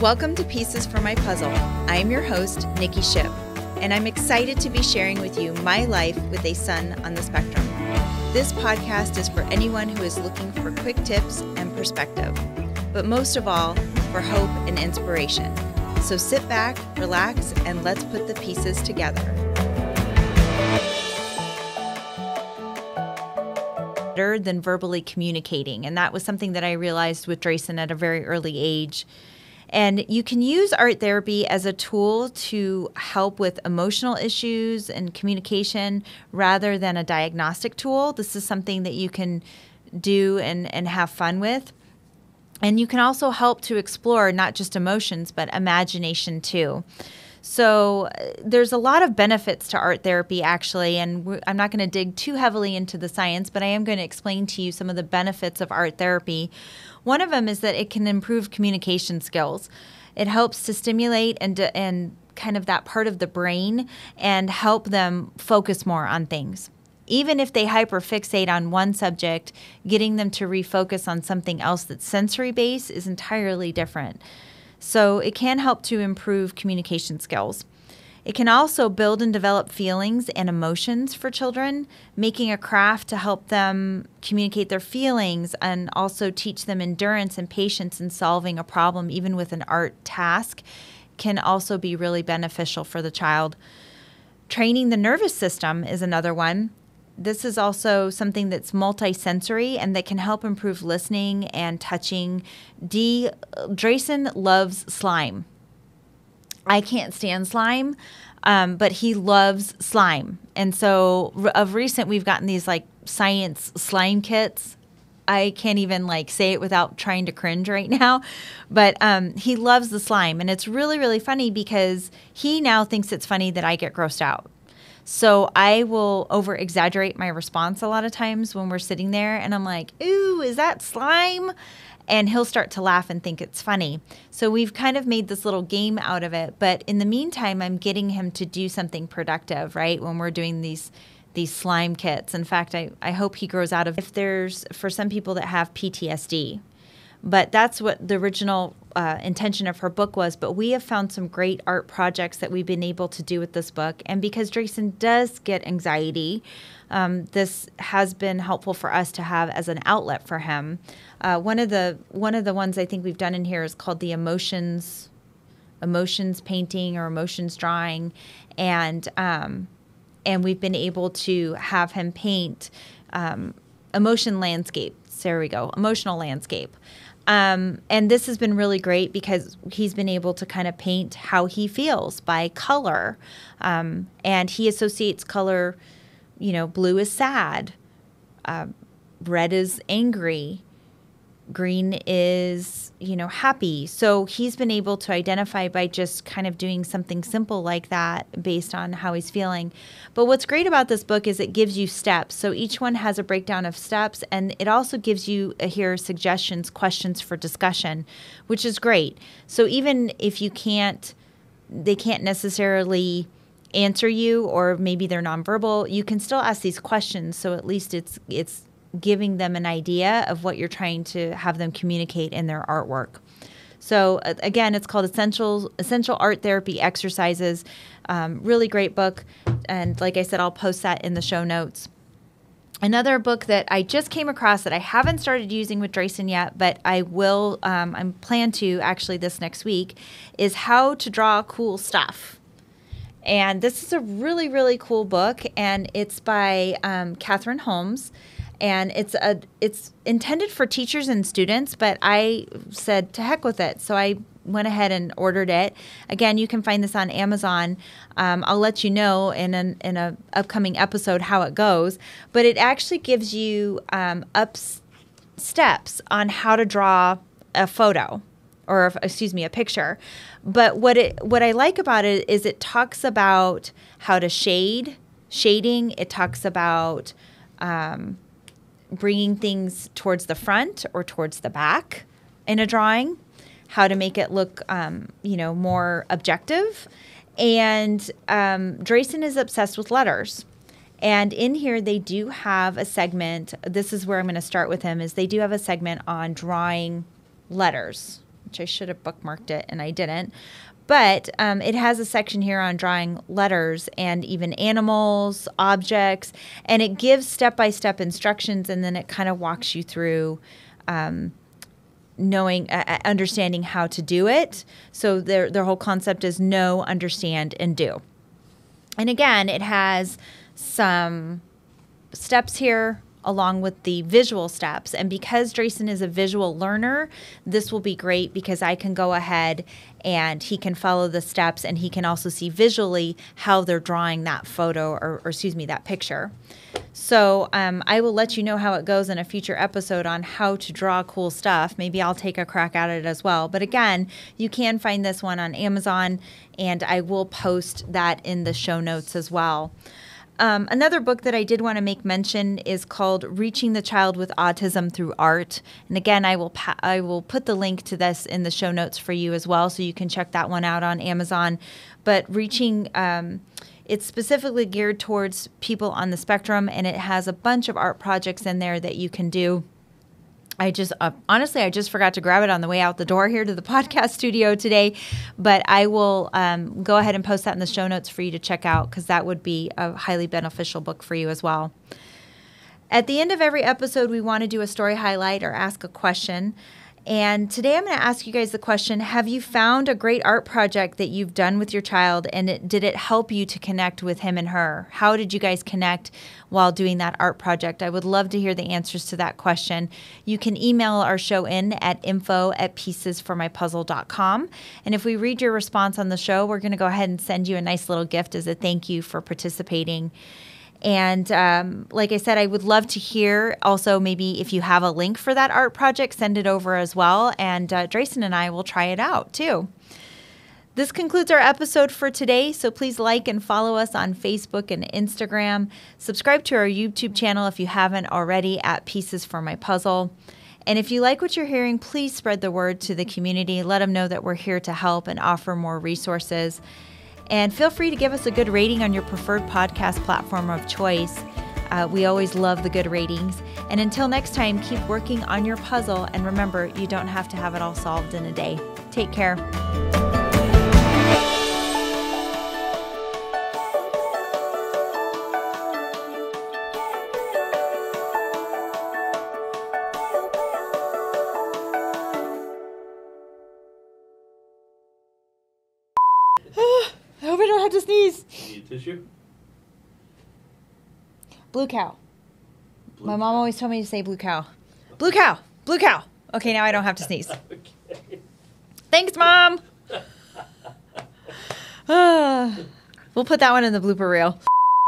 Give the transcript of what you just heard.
Welcome to Pieces for My Puzzle. I'm your host, Nikki Ship, and I'm excited to be sharing with you my life with a son on the spectrum. This podcast is for anyone who is looking for quick tips and perspective, but most of all, for hope and inspiration. So sit back, relax, and let's put the pieces together. Better than verbally communicating, and that was something that I realized with Drayson at a very early age. And you can use art therapy as a tool to help with emotional issues and communication rather than a diagnostic tool. This is something that you can do and have fun with. And you can also help to explore not just emotions, but imagination too. So there's a lot of benefits to art therapy, actually, and I'm not going to dig too heavily into the science, but I am going to explain to you some of the benefits of art therapy. One of them is that it can improve communication skills. It helps to stimulate and kind of that part of the brain and help them focus more on things. Even if they hyperfixate on one subject, getting them to refocus on something else that's sensory-based is entirely different. So it can help to improve communication skills. It can also build and develop feelings and emotions for children, making a craft to help them communicate their feelings and also teach them endurance and patience in solving a problem, even with an art task, can also be really beneficial for the child. Training the nervous system is another one. This is also something that's multisensory and that can help improve listening and touching. Drayson loves slime. I can't stand slime, but he loves slime. And so of recent, we've gotten these like science slime kits. I can't even say it without trying to cringe right now, but he loves the slime. And it's really, really funny because he now thinks it's funny that I get grossed out. So I will over-exaggerate my response a lot of times when we're sitting there and I'm like, ooh, is that slime? And he'll start to laugh and think it's funny. So we've kind of made this little game out of it. But in the meantime, I'm getting him to do something productive, right, when we're doing these slime kits. In fact, I hope he grows out of if there's, for some people that have PTSD. But that's what the original intention of her book was. But we have found some great art projects that we've been able to do with this book. And because Drayson does get anxiety, this has been helpful for us to have as an outlet for him. One of the ones I think we've done in here is called the emotions painting or emotions drawing, and we've been able to have him paint emotional landscape. And this has been really great because he's been able to kind of paint how he feels by color, and he associates color. Blue is sad, red is angry, green is, happy. So he's been able to identify by just kind of doing something simple like that based on how he's feeling. But what's great about this book is it gives you steps. So each one has a breakdown of steps, and it also gives you here suggestions, questions for discussion, which is great. So even if they can't necessarily answer you, or maybe they're nonverbal, you can still ask these questions. So at least it's giving them an idea of what you're trying to have them communicate in their artwork. So again, it's called Essential Art Therapy Exercises. Really great book. And like I said, I'll post that in the show notes. Another book that I just came across that I haven't started using with Drayson yet, but I will, I'm plan to actually this next week, is How to Draw Cool Stuff. And this is a really, really cool book, and it's by Catherine Holmes. And it's intended for teachers and students, but I said to heck with it. So I went ahead and ordered it. Again, you can find this on Amazon. I'll let you know in a upcoming episode how it goes. But it actually gives you steps on how to draw a photo, or a picture. But what I like about it is it talks about how to shading. It talks about bringing things towards the front or towards the back in a drawing, how to make it look, more objective. And Drayson is obsessed with letters. And in here, they do have a segment. This is where I'm going to start with him, is they do have a segment on drawing letters, which I should have bookmarked it and I didn't. But it has a section here on drawing letters and even animals, objects, and it gives step-by-step instructions, and then it kind of walks you through understanding how to do it. So their whole concept is know, understand, and do. And again, it has some steps here along with the visual steps. And because Drayson is a visual learner, this will be great because I can go ahead and he can follow the steps, and he can also see visually how they're drawing that photo or that picture. So I will let you know how it goes in a future episode on how to draw cool stuff. Maybe I'll take a crack at it as well. But again, you can find this one on Amazon, and I will post that in the show notes as well. Another book that I did want to make mention is called Reaching the Child with Autism Through Art. And again, I will put the link to this in the show notes for you as well, so you can check that one out on Amazon. But it's specifically geared towards people on the spectrum, and it has a bunch of art projects in there that you can do. Honestly, I just forgot to grab it on the way out the door here to the podcast studio today, but I will go ahead and post that in the show notes for you to check out, because that would be a highly beneficial book for you as well. At the end of every episode, we want to do a story highlight or ask a question. And today I'm going to ask you guys the question, have you found a great art project that you've done with your child, and did it help you to connect with him and her? How did you guys connect while doing that art project? I would love to hear the answers to that question. You can email our show in at info@piecesformypuzzle.com. And if we read your response on the show, we're going to go ahead and send you a nice little gift as a thank you for participating. And like I said, I would love to hear also maybe if you have a link for that art project, send it over as well. And Drayson and I will try it out too. This concludes our episode for today. So please like and follow us on Facebook and Instagram. Subscribe to our YouTube channel if you haven't already at Pieces for My Puzzle. And if you like what you're hearing, please spread the word to the community. Let them know that we're here to help and offer more resources. And feel free to give us a good rating on your preferred podcast platform of choice. We always love the good ratings. And until next time, keep working on your puzzle. And remember, you don't have to have it all solved in a day. Take care. I hope I don't have to sneeze. Need tissue? Blue cow. My mom always told me to say blue cow. Blue cow. Blue cow. Okay, now I don't have to sneeze. Okay. Thanks, Mom. We'll put that one in the blooper reel.